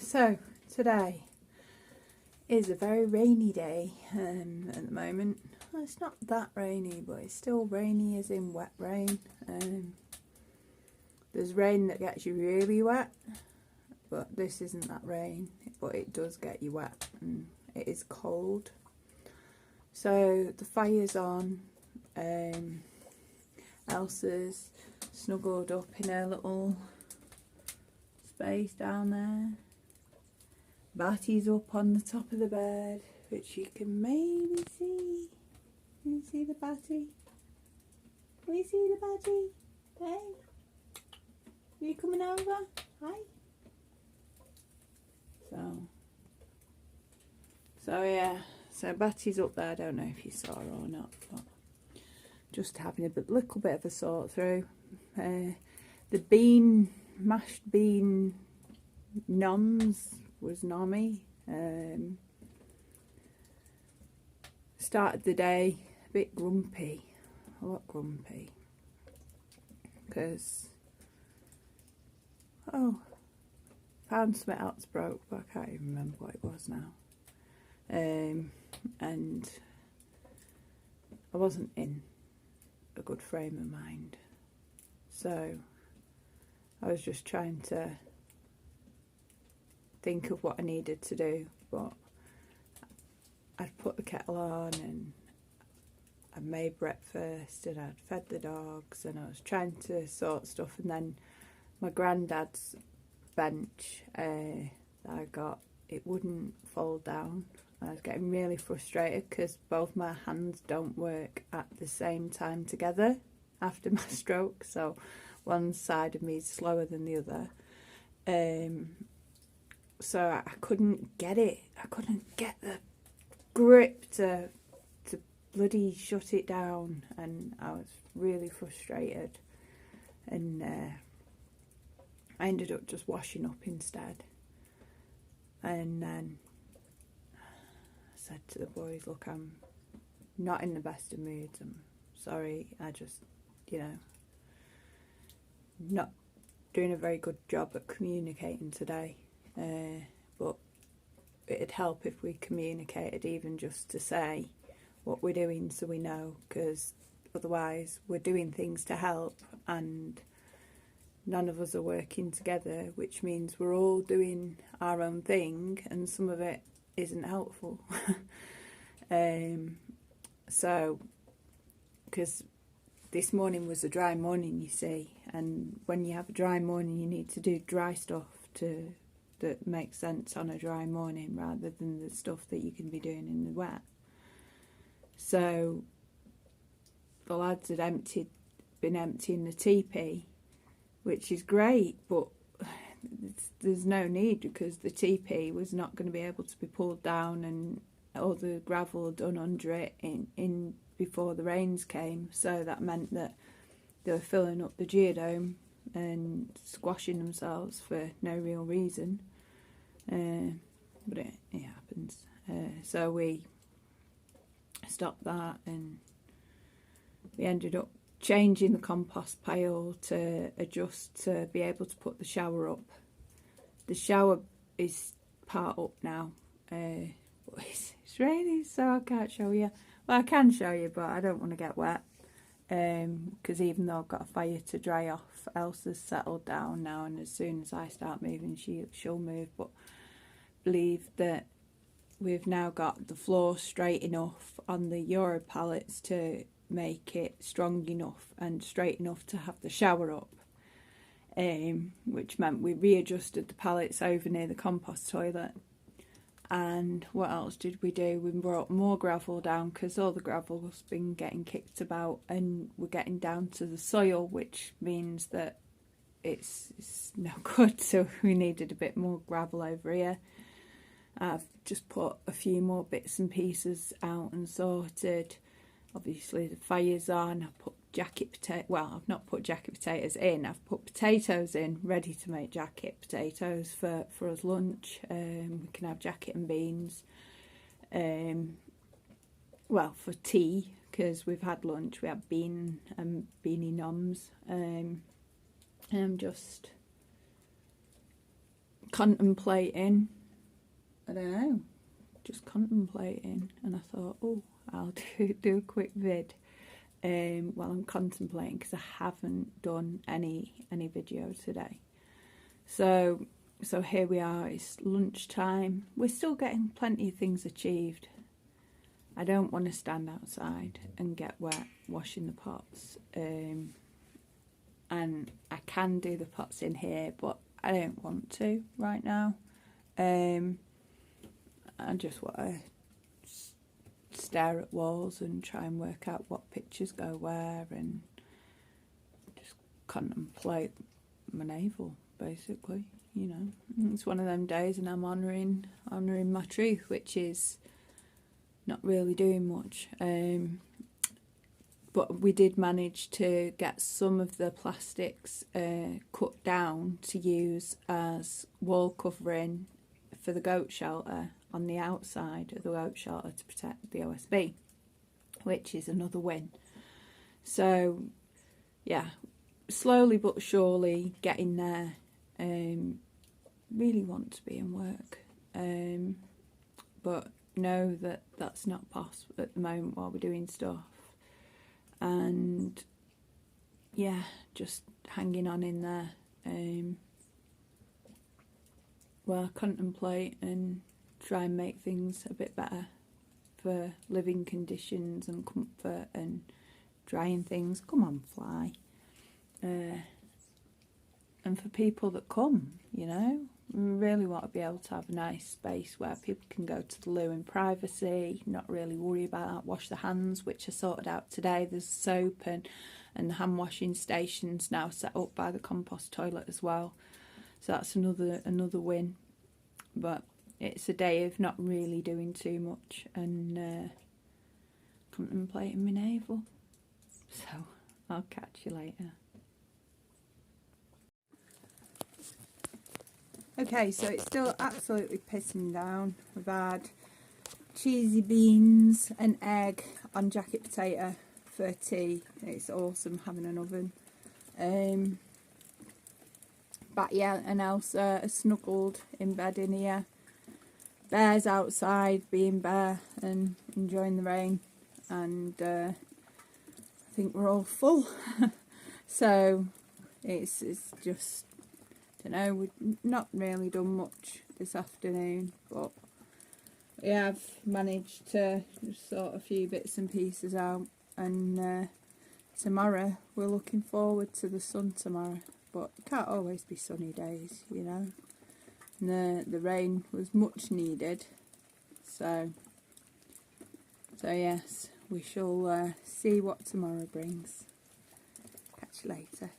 So today is a very rainy day at the moment. Well, it's not that rainy, but it's still rainy as in wet rain. There's rain that gets you really wet, but this isn't that rain, but it does get you wet and it is cold. So the fire's on. Elsa's snuggled up in her little space down there. Batty's up on the top of the bed, which you can maybe see. Can you see the Batty? Can you see the Batty? Hey? Are you coming over? Hi? So yeah. So Batty's up there. I don't know if you saw her or not, but just having a little bit of a sort through. The mashed bean noms was Nomi. Started the day a bit grumpy, a lot grumpy, because found something else broke, but I can't even remember what it was now. And I wasn't in a good frame of mind, so I was just trying to think of what I needed to do, but I'd put the kettle on and I made breakfast and I'd fed the dogs and I was trying to sort stuff, and then my granddad's bench that I got, it wouldn't fold down. I was getting really frustrated because both my hands don't work at the same time together after my stroke, so one side of me is slower than the other. So I couldn't get it. I couldn't get the grip to bloody shut it down, and I was really frustrated. And I ended up just washing up instead. And then I said to the boys, look, I'm not in the best of moods. I'm sorry. I just, not doing a very good job at communicating today. But it'd help if we communicated, even just to say what we're doing so we know, because otherwise we're doing things to help and none of us are working together, which means we're all doing our own thing and some of it isn't helpful. So, because this morning was a dry morning, you see, and when you have a dry morning you need to do dry stuff that makes sense on a dry morning rather than the stuff that you can be doing in the wet. So the lads had been emptying the teepee, which is great, but there's no need because the teepee was not going to be able to be pulled down and all the gravel done under it in before the rains came. So that meant that they were filling up the geodome and squashing themselves for no real reason. But it happens. So we stopped that and we ended up changing the compost pile to adjust to be able to put the shower up. The shower is part up now. But it's raining, so I can't show you. Well, I can show you, but I don't want to get wet. Because even though I've got a fire to dry off, Elsa's settled down now, and as soon as I start moving, she'll move. But believe that we've now got the floor straight enough on the Euro pallets to make it strong enough and straight enough to have the shower up, which meant we readjusted the pallets over near the compost toilet. And what else did we do? We brought more gravel down because all the gravel's been getting kicked about and we're getting down to the soil, which means that it's no good, so we needed a bit more gravel over here. I've just put a few more bits and pieces out and sorted. Obviously the fire's on. I've put I've not put jacket potatoes in. I've put potatoes in, ready to make jacket potatoes for us lunch. We can have jacket and beans. Well, for tea, because we've had lunch. We had beanie noms. And I'm just contemplating, I don't know, just contemplating, and I thought, oh, I'll do a quick vid while I'm contemplating, because I haven't done any video today. So here we are, it's lunchtime. We're still getting plenty of things achieved. I don't want to stand outside and get wet washing the pots, and I can do the pots in here, but I don't want to right now. I just want to stare at walls and try and work out what pictures go where, and just contemplate my navel, basically. You know, it's one of them days, and I'm honouring my truth, which is not really doing much. But we did manage to get some of the plastics cut down to use as wall covering for the goat shelter on the outside of the goat shelter to protect the OSB, which is another win. So yeah, slowly but surely getting there. Really want to be in work, but know that that's not possible at the moment while we're doing stuff. And yeah, just hanging on in there while I contemplate and try and make things a bit better for living conditions and comfort and drying things. Come on, fly. And for people that come, you know, we really want to be able to have a nice space where people can go to the loo in privacy, not really worry about wash the hands, which I sorted out today. There's soap and the hand washing stations now set up by the compost toilet as well. So that's another win. But it's a day of not really doing too much and contemplating my navel. So I'll catch you later. Okay, so it's still absolutely pissing down. We've had cheesy beans and egg on jacket potato for tea. It's awesome having an oven. Batya and Elsa are snuggled in bed in here. Bear's outside being bear and enjoying the rain. And I think we're all full. So it's just, I don't know, we've not really done much this afternoon, but we have managed to just sort a few bits and pieces out, and tomorrow we're looking forward to the sun tomorrow, but it can't always be sunny days, you know, and the rain was much needed, so yes, we shall see what tomorrow brings. Catch you later.